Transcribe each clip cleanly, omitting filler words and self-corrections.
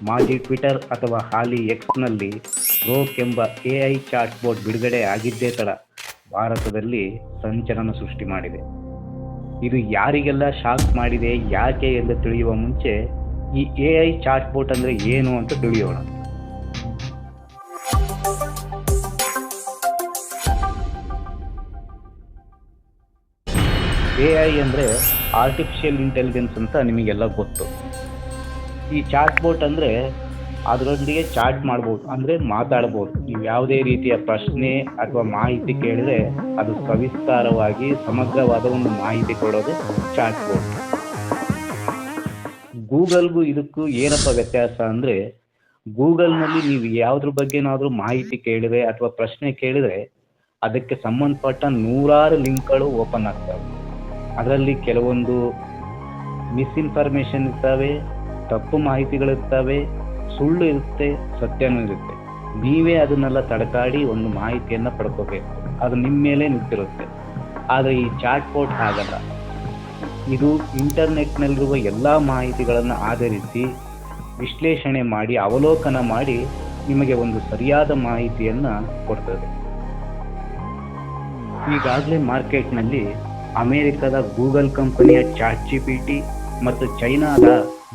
ಮಾಜಿ ಟ್ವಿಟರ್ ಅಥವಾ ಹಾಲಿ ಎಕ್ಸ್ನಲ್ಲಿ ಗ್ರೋಕ್ ಎಂಬ AI ಚಾಟ್ಬೋಟ್ ಬಿಡುಗಡೆ ಆಗಿದ್ದೇ ತಡ ಭಾರತದಲ್ಲಿ ಸಂಚಲನ ಸೃಷ್ಟಿ ಮಾಡಿದೆ. ಇದು ಯಾರಿಗೆಲ್ಲ ಶಾಕ್ ಮಾಡಿದೆ, ಯಾಕೆ ಎಂದು ತಿಳಿಯುವ ಮುಂಚೆ ಈ AI ಚಾಟ್ಬೋಟ್ ಅಂದರೆ ಏನು ಅಂತ ತಿಳಿಯೋಣ. AI ಅಂದರೆ ಆರ್ಟಿಫಿಷಿಯಲ್ ಇಂಟೆಲಿಜೆನ್ಸ್ ಅಂತ ನಿಮಗೆಲ್ಲ ಗೊತ್ತು. ಈ ಚಾಟ್ಬೋಟ್ ಅಂದರೆ ಅದರೊಂದಿಗೆ ಚಾಟ್ ಮಾಡ್ಬೋದು, ಅಂದರೆ ಮಾತಾಡ್ಬೋದು. ನೀವು ಯಾವುದೇ ರೀತಿಯ ಪ್ರಶ್ನೆ ಅಥವಾ ಮಾಹಿತಿ ಕೇಳಿದರೆ ಅದು ಸವಿಸ್ತಾರವಾಗಿ ಸಮಗ್ರವಾದ ಒಂದು ಮಾಹಿತಿ ಕೊಡೋದು ಚಾಟ್ಬೋಟ್. ಗೂಗಲ್ಗೂ ಇದಕ್ಕೂ ಏನಪ್ಪ ವ್ಯತ್ಯಾಸ ಅಂದರೆ, ಗೂಗಲ್ನಲ್ಲಿ ನೀವು ಯಾವುದ್ರ ಬಗ್ಗೆನಾದರೂ ಮಾಹಿತಿ ಕೇಳಿದರೆ ಅಥವಾ ಪ್ರಶ್ನೆ ಕೇಳಿದರೆ ಅದಕ್ಕೆ ಸಂಬಂಧಪಟ್ಟ 100 ಲಿಂಕ್ಗಳು ಓಪನ್ ಆಗ್ತವೆ. ಅದರಲ್ಲಿ ಕೆಲವೊಂದು ಮಿಸ್ಇನ್ಫಾರ್ಮೇಷನ್ ಇರ್ತವೆ, ತಪ್ಪು ಮಾಹಿತಿಗಳಿರ್ತವೆ, ಸುಳ್ಳು ಇರುತ್ತೆ, ಸತ್ಯನೂ ಇರುತ್ತೆ. ನೀವೇ ಅದನ್ನೆಲ್ಲ ತಡಕಾಡಿ ಒಂದು ಮಾಹಿತಿಯನ್ನು ಪಡ್ಕೋಬೇಕು, ಅದು ನಿಮ್ಮ ಮೇಲೆ ನಿಂತಿರುತ್ತೆ. ಆದರೆ ಈ ಚಾಟ್ಬೋಟ್ ಹಾಗಲ್ಲ. ಇದು ಇಂಟರ್ನೆಟ್ನಲ್ಲಿರುವ ಎಲ್ಲ ಮಾಹಿತಿಗಳನ್ನು ಆಧರಿಸಿ ವಿಶ್ಲೇಷಣೆ ಮಾಡಿ ಅವಲೋಕನ ಮಾಡಿ ನಿಮಗೆ ಒಂದು ಸರಿಯಾದ ಮಾಹಿತಿಯನ್ನು ಕೊಡ್ತದೆ. ಈಗಾಗಲೇ ಮಾರ್ಕೆಟ್ನಲ್ಲಿ ಅಮೆರಿಕದ ಗೂಗಲ್ ಕಂಪನಿಯ ChatGPT ಮತ್ತು ಚೈನಾದ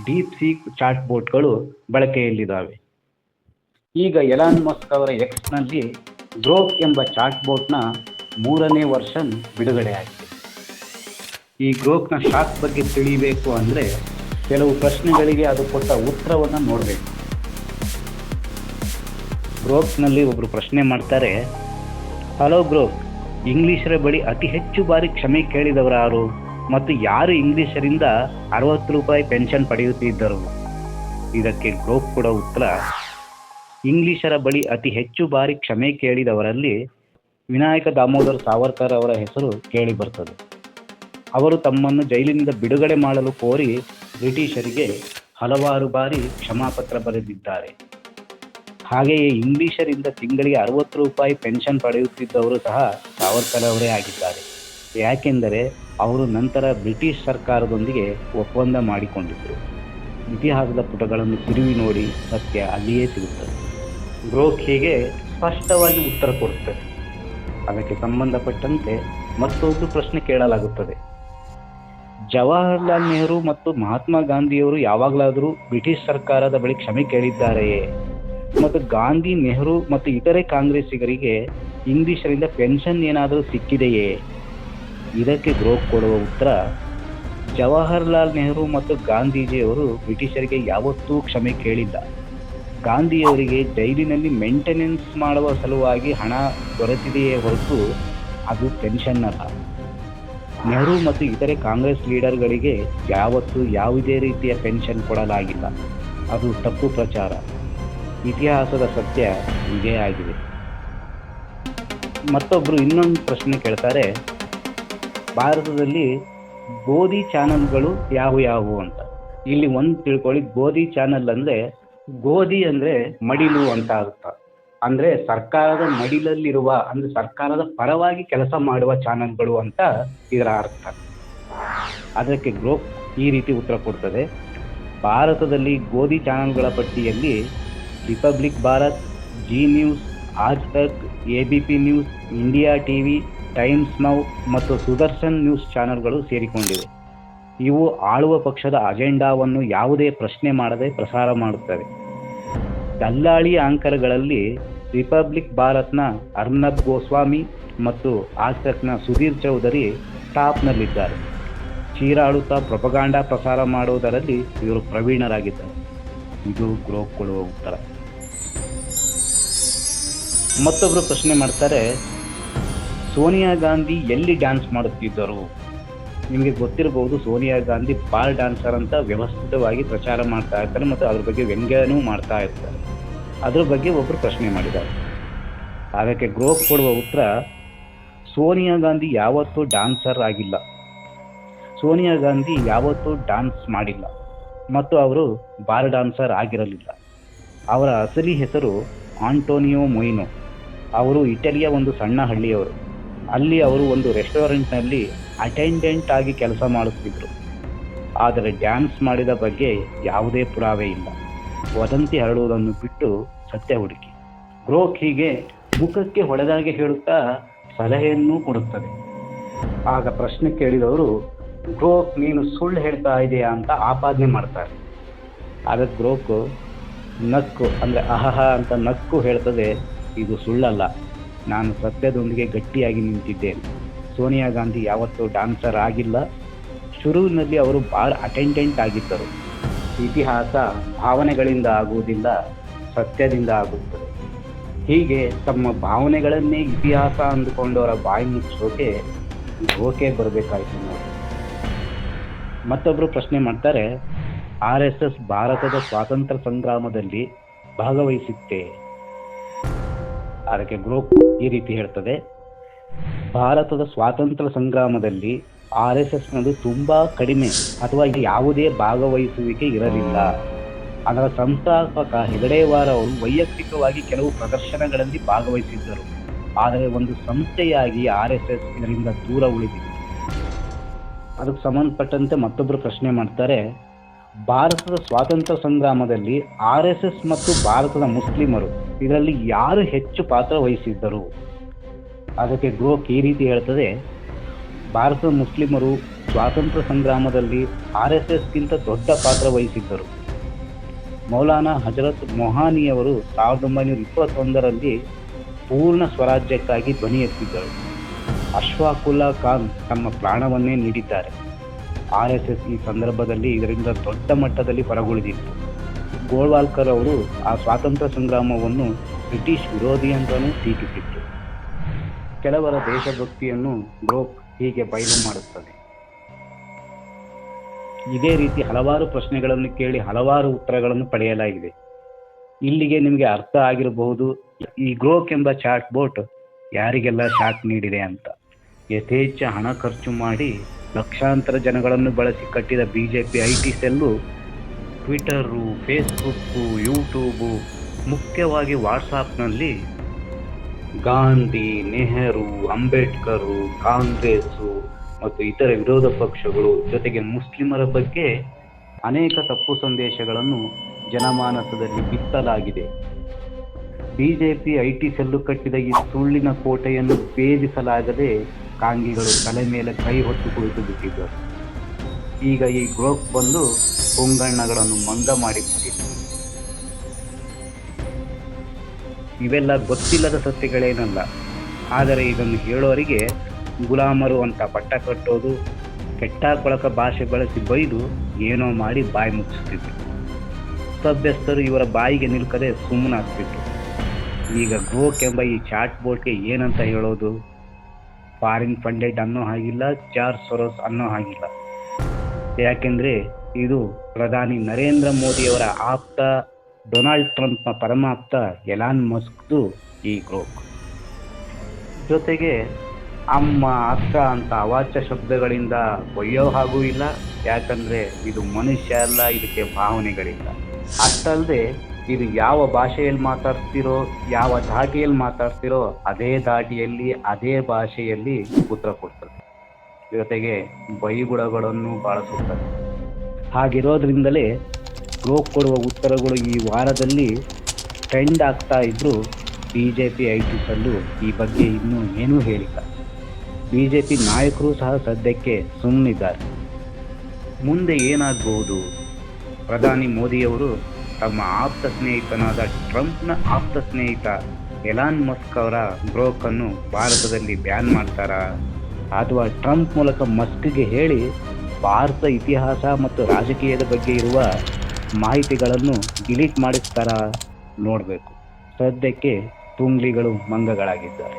DeepSeek ಚಾಟ್ಬೋಟ್ಗಳು ಬಳಕೆಯಲ್ಲಿದ್ದಾವೆ. ಈಗ ಎಲಾನ್ ಮಸ್ಕ್ ಅವರ ಎಕ್ಸ್ನಲ್ಲಿ ಗ್ರೋಕ್ ಎಂಬ ಚಾಟ್ಬೋಟ್ನ 3ನೇ ವರ್ಷನ್ ಬಿಡುಗಡೆಯಾಗಿದೆ. ಈ ಗ್ರೋಕ್ನ ಶಾಕ್ ಬಗ್ಗೆ ತಿಳಿಯಬೇಕು ಅಂದರೆ ಕೆಲವು ಪ್ರಶ್ನೆಗಳಿಗೆ ಅದು ಕೊಟ್ಟ ಉತ್ತರವನ್ನು ನೋಡಬೇಕು. ಗ್ರೋಕ್ನಲ್ಲಿ ಒಬ್ಬರು ಪ್ರಶ್ನೆ ಮಾಡ್ತಾರೆ, ಹಲೋ ಗ್ರೋಕ್, ಇಂಗ್ಲಿಷರ ಬಳಿ ಅತಿ ಹೆಚ್ಚು ಬಾರಿ ಕ್ಷಮೆ ಕೇಳಿದವರು ಯಾರು ಮತ್ತು ಯಾರು ಇಂಗ್ಲಿಷರಿಂದ ₹60 ಪೆನ್ಷನ್ ಪಡೆಯುತ್ತಿದ್ದರು? ಇದಕ್ಕೆ ಗ್ರೋಕ್ ಕೊಡೋ ಉತ್ತರ, ಇಂಗ್ಲಿಷರ ಬಳಿ ಅತಿ ಹೆಚ್ಚು ಬಾರಿ ಕ್ಷಮೆ ಕೇಳಿದವರಲ್ಲಿ ವಿನಾಯಕ ದಾಮೋದರ ಸಾವರ್ಕರ್ ಅವರ ಹೆಸರು ಕೇಳಿ ಬರ್ತದೆ. ಅವರು ತಮ್ಮನ್ನು ಜೈಲಿನಿಂದ ಬಿಡುಗಡೆ ಮಾಡಲು ಕೋರಿ ಬ್ರಿಟಿಷರಿಗೆ ಹಲವಾರು ಬಾರಿ ಕ್ಷಮಾಪತ್ರ ಬರೆದಿದ್ದಾರೆ. ಹಾಗೆಯೇ ಇಂಗ್ಲಿಷರಿಂದ ತಿಂಗಳಿಗೆ ₹60 ಪೆನ್ಷನ್ ಪಡೆಯುತ್ತಿದ್ದವರು ಸಹ ಸಾವರ್ಕರ್ ಅವರೇ ಆಗಿದ್ದಾರೆ. ಯಾಕೆಂದರೆ ಅವರು ನಂತರ ಬ್ರಿಟಿಷ್ ಸರ್ಕಾರದೊಂದಿಗೆ ಒಪ್ಪಂದ ಮಾಡಿಕೊಂಡಿದ್ದರು. ಇತಿಹಾಸದ ಪುಟಗಳನ್ನು ತಿರುವಿ ನೋಡಿ, ಸತ್ಯ ಅಲ್ಲಿಯೇ ಸಿಗುತ್ತದೆ. ಗ್ರೋಕ್ ಹೀಗೆ ಸ್ಪಷ್ಟವಾಗಿ ಉತ್ತರ ಕೊಡುತ್ತದೆ. ಅದಕ್ಕೆ ಸಂಬಂಧಪಟ್ಟಂತೆ ಮತ್ತೊಂದು ಪ್ರಶ್ನೆ ಕೇಳಲಾಗುತ್ತದೆ, ಜವಾಹರ್ಲಾಲ್ ನೆಹರು ಮತ್ತು ಮಹಾತ್ಮ ಗಾಂಧಿಯವರು ಯಾವಾಗಲಾದರೂ ಬ್ರಿಟಿಷ್ ಸರ್ಕಾರದ ಬಳಿ ಕ್ಷಮೆ ಕೇಳಿದ್ದಾರೆಯೇ? ಮತ್ತು ಗಾಂಧಿ, ನೆಹರು ಮತ್ತು ಇತರೆ ಕಾಂಗ್ರೆಸ್ಸಿಗರಿಗೆ ಇಂಗ್ಲಿಷರಿಂದ ಪೆನ್ಷನ್ ಏನಾದರೂ ಸಿಕ್ಕಿದೆಯೇ? ಇದಕ್ಕೆ ಗ್ರೋಕ್ ಕೊಡುವ ಉತ್ತರ, ಜವಾಹರ್ಲಾಲ್ ನೆಹರು ಮತ್ತು ಗಾಂಧೀಜಿಯವರು ಬ್ರಿಟಿಷರಿಗೆ ಯಾವತ್ತೂ ಕ್ಷಮೆ ಕೇಳಿಲ್ಲ. ಗಾಂಧಿಯವರಿಗೆ ಜೈಲಿನಲ್ಲಿ ಮೇಂಟೆನೆನ್ಸ್ ಮಾಡುವ ಸಲುವಾಗಿ ಹಣ ದೊರೆತಿದೆಯೇ ಹೊರತು ಅದು ಪೆನ್ಷನ್ ಅಲ್ಲ. ನೆಹರು ಮತ್ತು ಇತರೆ ಕಾಂಗ್ರೆಸ್ ಲೀಡರ್ಗಳಿಗೆ ಯಾವತ್ತೂ ಯಾವುದೇ ರೀತಿಯ ಪೆನ್ಷನ್ ಕೊಡಲಾಗಿಲ್ಲ. ಅದು ತಪ್ಪು ಪ್ರಚಾರ. ಇತಿಹಾಸದ ಸತ್ಯ ಇದೇ ಆಗಿದೆ. ಮತ್ತೊಬ್ಬರು ಇನ್ನೊಂದು ಪ್ರಶ್ನೆ ಕೇಳ್ತಾರೆ, ಭಾರತದಲ್ಲಿ ಗೋಧಿ ಚಾನಲ್ಗಳು ಯಾವುವು ಅಂತ. ಇಲ್ಲಿ ಒಂದು ತಿಳ್ಕೊಳ್ಳಿ, ಗೋಧಿ ಚಾನಲ್ ಅಂದರೆ, ಗೋಧಿ ಅಂದರೆ ಮಡಿಲು ಅಂತ ಅರ್ಥ. ಅಂದರೆ ಸರ್ಕಾರದ ಮಡಿಲಲ್ಲಿರುವ, ಅಂದರೆ ಸರ್ಕಾರದ ಪರವಾಗಿ ಕೆಲಸ ಮಾಡುವ ಚಾನಲ್ಗಳು ಅಂತ ಇದರ ಅರ್ಥ. ಅದಕ್ಕೆ ಗ್ರೋಕ್ ಈ ರೀತಿ ಉತ್ತರ ಕೊಡ್ತದೆ, ಭಾರತದಲ್ಲಿ ಗೋಧಿ ಚಾನಲ್ಗಳ ಪಟ್ಟಿಯಲ್ಲಿ ರಿಪಬ್ಲಿಕ್ ಭಾರತ್, ಜಿ ನ್ಯೂಸ್, ಆಜ್ ತಕ್, ABP news, India TV, times now ಮತ್ತು ಸುದರ್ಶನ್ ನ್ಯೂಸ್ ಚಾನಲ್ಗಳು ಸೇರಿಕೊಂಡಿವೆ. ಇವು ಆಳುವ ಪಕ್ಷದ ಅಜೆಂಡಾವನ್ನು ಯಾವುದೇ ಪ್ರಶ್ನೆ ಮಾಡದೆ ಪ್ರಸಾರ ಮಾಡುತ್ತವೆ. ದಲ್ಲಾಳಿ ಆಂಕರ್ಗಳಲ್ಲಿ ರಿಪಬ್ಲಿಕ್ ಭಾರತ್ನ ಅರ್ನಬ್ ಗೋಸ್ವಾಮಿ ಮತ್ತು ಆಜ್ ತಕ್ನ ಸುಧೀರ್ ಚೌಧರಿ ಟಾಪ್ನಲ್ಲಿದ್ದಾರೆ. ಚೀರಾಡುತ್ತಾ ಪ್ರೊಪಗಾಂಡಾ ಪ್ರಸಾರ ಮಾಡುವುದರಲ್ಲಿ ಇವರು ಪ್ರವೀಣರಾಗಿದ್ದಾರೆ. ಇದು ಗ್ರೋಕ್ ಕೊಡುವ ಉತ್ತರ. ಮತ್ತೊಬ್ಬರು ಪ್ರಶ್ನೆ ಮಾಡ್ತಾರೆ, ಸೋನಿಯಾ ಗಾಂಧಿ ಎಲ್ಲಿ ಡ್ಯಾನ್ಸ್ ಮಾಡುತ್ತಿದ್ದರು? ನಿಮಗೆ ಗೊತ್ತಿರಬಹುದು, ಸೋನಿಯಾ ಗಾಂಧಿ ಬಾರ್ ಡ್ಯಾನ್ಸರ್ ಅಂತ ವ್ಯವಸ್ಥಿತವಾಗಿ ಪ್ರಚಾರ ಮಾಡ್ತಾ ಇರ್ತಾರೆ ಮತ್ತು ಅದ್ರ ಬಗ್ಗೆ ವ್ಯಂಗ್ಯನೂ ಮಾಡ್ತಾ ಇರ್ತಾರೆ. ಅದ್ರ ಬಗ್ಗೆ ಒಬ್ಬರು ಪ್ರಶ್ನೆ ಮಾಡಿದ್ದಾರೆ. ಅದಕ್ಕೆ ಗ್ರೋಕ್ ಕೊಡುವ ಉತ್ತರ, ಸೋನಿಯಾ ಗಾಂಧಿ ಯಾವತ್ತೂ ಡ್ಯಾನ್ಸರ್ ಆಗಿಲ್ಲ. ಸೋನಿಯಾ ಗಾಂಧಿ ಯಾವತ್ತೂ ಡ್ಯಾನ್ಸ್ ಮಾಡಿಲ್ಲ ಮತ್ತು ಅವರು ಬಾರ್ ಡ್ಯಾನ್ಸರ್ ಆಗಿರಲಿಲ್ಲ. ಅವರ ಅಸಲಿ ಹೆಸರು ಆಂಟೋನಿಯೋ ಮೊಯಿನೋ. ಅವರು ಇಟಲಿಯ ಒಂದು ಸಣ್ಣ ಹಳ್ಳಿಯವರು. ಅಲ್ಲಿ ಅವರು ಒಂದು ರೆಸ್ಟೋರೆಂಟ್ನಲ್ಲಿ ಅಟೆಂಡೆಂಟ್ ಆಗಿ ಕೆಲಸ ಮಾಡುತ್ತಿದ್ದರು. ಆದರೆ ಡ್ಯಾನ್ಸ್ ಮಾಡಿದ ಬಗ್ಗೆ ಯಾವುದೇ ಪುರಾವೆ ಇಲ್ಲ. ವದಂತಿ ಹರಡುವುದನ್ನು ಬಿಟ್ಟು ಸತ್ಯ ಹುಡುಕಿ. ಗ್ರೋಕ್ ಹೀಗೆ ಮುಖಕ್ಕೆ ಹೊಡೆದಾಗೆ ಹೇಳುತ್ತಾ ಸಲಹೆಯನ್ನೂ ಕೊಡುತ್ತದೆ. ಆಗ ಪ್ರಶ್ನೆ ಕೇಳಿದವರು, ಗ್ರೋಕ್ ನೀನು ಸುಳ್ಳು ಹೇಳ್ತಾ ಇದೆಯಾ ಅಂತ ಆಪಾದನೆ ಮಾಡ್ತಾರೆ. ಅದಕ್ಕೆ ಗ್ರೋಕ್ ನಕ್ಕು ಅಂದರೆ ಅಹಹ ಅಂತ ನಕ್ಕು ಹೇಳ್ತದೆ, ಇದು ಸುಳ್ಳಲ್ಲ, ನಾನು ಸತ್ಯದೊಂದಿಗೆ ಗಟ್ಟಿಯಾಗಿ ನಿಂತಿದ್ದೇನೆ. ಸೋನಿಯಾ ಗಾಂಧಿ ಯಾವತ್ತೂ ಡಾನ್ಸರ್ ಆಗಿಲ್ಲ. ಶುರುವಿನಲ್ಲಿ ಅವರು ಬಾರ್ ಅಟೆಂಡೆಂಟ್ ಆಗಿದ್ದರು. ಇತಿಹಾಸ ಭಾವನೆಗಳಿಂದ ಆಗುವುದಿಲ್ಲ, ಸತ್ಯದಿಂದ ಆಗುತ್ತದೆ. ಹೀಗೆ ತಮ್ಮ ಭಾವನೆಗಳನ್ನೇ ಇತಿಹಾಸ ಅಂದುಕೊಂಡವರ ಬಾಯಿ ಮುಚ್ಚೋಕೆ ಗೋಕೆ ಬರಬೇಕಾಯ್ತು ನೋಡಿ. ಮತ್ತೊಬ್ಬರು ಪ್ರಶ್ನೆ ಮಾಡ್ತಾರೆ, RSS ಭಾರತದ ಸ್ವಾತಂತ್ರ್ಯ ಸಂಗ್ರಾಮದಲ್ಲಿ ಭಾಗವಹಿಸುತ್ತೆ. ಅದಕ್ಕೆ ಗ್ರೋಕ್ ಈ ರೀತಿ ಹೇಳ್ತದೆ, ಭಾರತದ ಸ್ವಾತಂತ್ರ್ಯ ಸಂಗ್ರಾಮದಲ್ಲಿ RSSನದು ತುಂಬಾ ಕಡಿಮೆ ಅಥವಾ ಯಾವುದೇ ಭಾಗವಹಿಸುವಿಕೆ ಇರಲಿಲ್ಲ. ಅದರ ಸಂಸ್ಥಾಪಕ ಹೆಗಡೆವಾರ್ ಅವರು ವೈಯಕ್ತಿಕವಾಗಿ ಕೆಲವು ಪ್ರದರ್ಶನಗಳಲ್ಲಿ ಭಾಗವಹಿಸಿದ್ದರು. ಆದರೆ ಒಂದು ಸಂಸ್ಥೆಯಾಗಿ RSS ಇದರಿಂದ ದೂರ ಉಳಿದಿತ್ತು. ಅದಕ್ಕೆ ಸಂಬಂಧಪಟ್ಟಂತೆ ಮತ್ತೊಬ್ಬರು ಪ್ರಶ್ನೆ ಮಾಡ್ತಾರೆ, ಭಾರತದ ಸ್ವಾತಂತ್ರ್ಯ ಸಂಗ್ರಾಮದಲ್ಲಿ RSS ಮತ್ತು ಭಾರತದ ಮುಸ್ಲಿಮರು ಇದರಲ್ಲಿ ಯಾರು ಹೆಚ್ಚು ಪಾತ್ರ ವಹಿಸಿದ್ದರು? ಅದಕ್ಕೆ ಗ್ರೋಕ್ ಈ ರೀತಿ ಹೇಳ್ತದೆ, ಭಾರತದ ಮುಸ್ಲಿಮರು ಸ್ವಾತಂತ್ರ್ಯ ಸಂಗ್ರಾಮದಲ್ಲಿ RSSಗಿಂತ ದೊಡ್ಡ ಪಾತ್ರ ವಹಿಸಿದ್ದರು. ಮೌಲಾನಾ ಹಜರತ್ ಮೊಹಾನಿಯವರು 1921ರಲ್ಲಿ ಪೂರ್ಣ ಸ್ವರಾಜ್ಯಕ್ಕಾಗಿ ಧ್ವನಿ ಎತ್ತಿದ್ದರು. ಅಶ್ಫಾಕುಲ್ಲಾ ಖಾನ್ ತಮ್ಮ ಪ್ರಾಣವನ್ನೇ ನೀಡಿದ್ದಾರೆ. RSS ಈ ಸಂದರ್ಭದಲ್ಲಿ ಇದರಿಂದ ದೊಡ್ಡ ಮಟ್ಟದಲ್ಲಿ ಹೊರಗುಳಿದಿತ್ತು. ಗೋಳ್ವಾಲ್ಕರ್ ಅವರು ಆ ಸ್ವಾತಂತ್ರ್ಯ ಸಂಗ್ರಾಮವನ್ನು ಬ್ರಿಟಿಷ್ ವಿರೋಧಿ ಅಂತಲೂ ಟೀಕಿಸಿತ್ತು. ಕೆಲವರ ದೇಶಭಕ್ತಿಯನ್ನು ಗ್ರೋಕ್ ಹೀಗೆ ಬಯಲು ಮಾಡುತ್ತದೆ. ಇದೇ ರೀತಿ ಹಲವಾರು ಪ್ರಶ್ನೆಗಳನ್ನು ಕೇಳಿ ಹಲವಾರು ಉತ್ತರಗಳನ್ನು ಪಡೆಯಲಾಗಿದೆ. ಇಲ್ಲಿಗೆ ನಿಮಗೆ ಅರ್ಥ ಆಗಿರಬಹುದು ಈ ಗ್ರೋಕ್ ಎಂಬ ಚಾಟ್ ಬೋಟ್ ಯಾರಿಗೆಲ್ಲ ಶಾಕ್ ನೀಡಿದೆ ಅಂತ. ಯಥೇಚ್ಛ ಹಣ ಖರ್ಚು ಮಾಡಿ ಲಕ್ಷಾಂತರ ಜನಗಳನ್ನು ಬಳಸಿ ಕಟ್ಟಿದ BJP IT cell Twitter, Facebook, YouTube, ಮುಖ್ಯವಾಗಿ ವಾಟ್ಸಾಪ್ನಲ್ಲಿ ಗಾಂಧಿ, ನೆಹರು, ಅಂಬೇಡ್ಕರು, ಕಾಂಗ್ರೆಸ್ಸು ಮತ್ತು ಇತರ ವಿರೋಧ ಪಕ್ಷಗಳು ಜೊತೆಗೆ ಮುಸ್ಲಿಮರ ಬಗ್ಗೆ ಅನೇಕ ತಪ್ಪು ಸಂದೇಶಗಳನ್ನು ಜನಮಾನಸದಲ್ಲಿ ಬಿತ್ತಲಾಗಿದೆ. BJP IT ಸೆಲ್ಲು ಕಟ್ಟಿದ ಈ ಸುಳ್ಳಿನ ಕೋಟೆಯನ್ನು ಭೇದಿಸಲಾಗದೆ ಕಾಂಗಿಗಳು ತಲೆ ಮೇಲೆ ಕೈ ಹೊತ್ತು ಕುಳಿತು ಬಿಟ್ಟಿದ್ದರು. ಈಗ ಈ ಗ್ರೋಕ್ ಬಂದು ಹೊಂಗಣ್ಣಗಳನ್ನು ಮಂಗ ಮಾಡಿಬಿಟ್ಟಿದೆ. ಇವೆಲ್ಲ ಗೊತ್ತಿಲ್ಲದ ಸತ್ಯಗಳೇನಲ್ಲ. ಆದರೆ ಇದನ್ನು ಹೇಳೋರಿಗೆ ಗುಲಾಮರು ಅಂತ ಪಟ್ಟ ಕಟ್ಟೋದು, ಕೆಟ್ಟ ಕೊಳಕ ಭಾಷೆ ಬಳಸಿ ಬೈದು ಏನೋ ಮಾಡಿ ಬಾಯಿ ಮುಚ್ಚಿಸ್ತಿದ್ರು. ಸಭ್ಯಸ್ಥರು ಇವರ ಬಾಯಿಗೆ ನಿಲ್ಕದೆ ಸುಮ್ಮನಾಗ್ತಿದ್ರು. ಈಗ ಗ್ರೋಕ್ ಎಂಬ ಈ ಚಾಟ್ ಬೋಟ್ಗೆ ಏನಂತ ಹೇಳೋದು? ಫಾರಿನ್ ಫಂಡೆಡ್ ಅನ್ನೋ ಹಾಗಿಲ್ಲ, ಜಾರ್ಜ್ ಸೊರೋಸ್ ಅನ್ನೋ ಹಾಗಿಲ್ಲ. ಯಾಕೆಂದರೆ ಇದು ಪ್ರಧಾನಿ ನರೇಂದ್ರ ಮೋದಿಯವರ ಆಪ್ತ, ಡೊನಾಲ್ಡ್ ಟ್ರಂಪ್ನ ಪರಮಾಪ್ತ ಎಲಾನ್ ಮಸ್ಕ್ದು ಈ ಗ್ರೋಕ್. ಜೊತೆಗೆ ಅಮ್ಮ, ಅಕ್ಕ ಅಂತ ಅವಾಚ್ಯ ಶಬ್ದಗಳಿಂದ ಒಯ್ಯೋ ಹಾಗೂ ಇಲ್ಲ. ಯಾಕಂದರೆ ಇದು ಮನುಷ್ಯ ಅಲ್ಲ, ಇದಕ್ಕೆ ಭಾವನೆಗಳಿಲ್ಲ. ಅಷ್ಟಲ್ಲದೆ ಇದು ಯಾವ ಭಾಷೆಯಲ್ಲಿ ಮಾತಾಡ್ತಿರೋ, ಯಾವ ಧಾಟಿಯಲ್ಲಿ ಮಾತಾಡ್ತಿರೋ ಅದೇ ಧಾಟಿಯಲ್ಲಿ ಅದೇ ಭಾಷೆಯಲ್ಲಿ ಉತ್ತರ ಕೊಡ್ತದೆ. ಜೊತೆಗೆ ಬೈಗುಳಗಳನ್ನು ಬಳಸುತ್ತದೆ. ಹಾಗಿರೋದ್ರಿಂದಲೇ ಗ್ರೋಕ್ ಕೊಡುವ ಉತ್ತರಗಳು ಈ ವಾರದಲ್ಲಿ ಟ್ರೆಂಡ್ ಆಗ್ತಾ ಇದ್ರೂ BJP IT ಸೆಲ್ಲು ಈ ಬಗ್ಗೆ ಇನ್ನೂ ಏನೂ ಹೇಳಿಲ್ಲ. BJP ನಾಯಕರು ಸಹ ಸದ್ಯಕ್ಕೆ ಸುಮ್ಮನಿದ್ದಾರೆ. ಮುಂದೆ ಏನಾಗಬಹುದು? ಪ್ರಧಾನಿ ಮೋದಿಯವರು ತಮ್ಮ ಆಪ್ತ ಸ್ನೇಹಿತನಾದ ಟ್ರಂಪ್ನ ಆಪ್ತ ಸ್ನೇಹಿತ ಎಲಾನ್ ಮಸ್ಕ್ ಅವರ ಗ್ರೋಕನ್ನು ಭಾರತದಲ್ಲಿ ಬ್ಯಾನ್ ಮಾಡ್ತಾರಾ? ಅಥವಾ ಟ್ರಂಪ್ ಮೂಲಕ ಮಸ್ಕ್ಗೆ ಹೇಳಿ ಭಾರತ ಇತಿಹಾಸ ಮತ್ತು ರಾಜಕೀಯದ ಬಗ್ಗೆ ಇರುವ ಮಾಹಿತಿಗಳನ್ನು ಡಿಲೀಟ್ ಮಾಡಿಸ್ತಾರಾ? ನೋಡಬೇಕು. ಸದ್ಯಕ್ಕೆ ತುಂಗ್ಲಿಗಳು ಮಂಗಗಳಾಗಿದ್ದಾರೆ.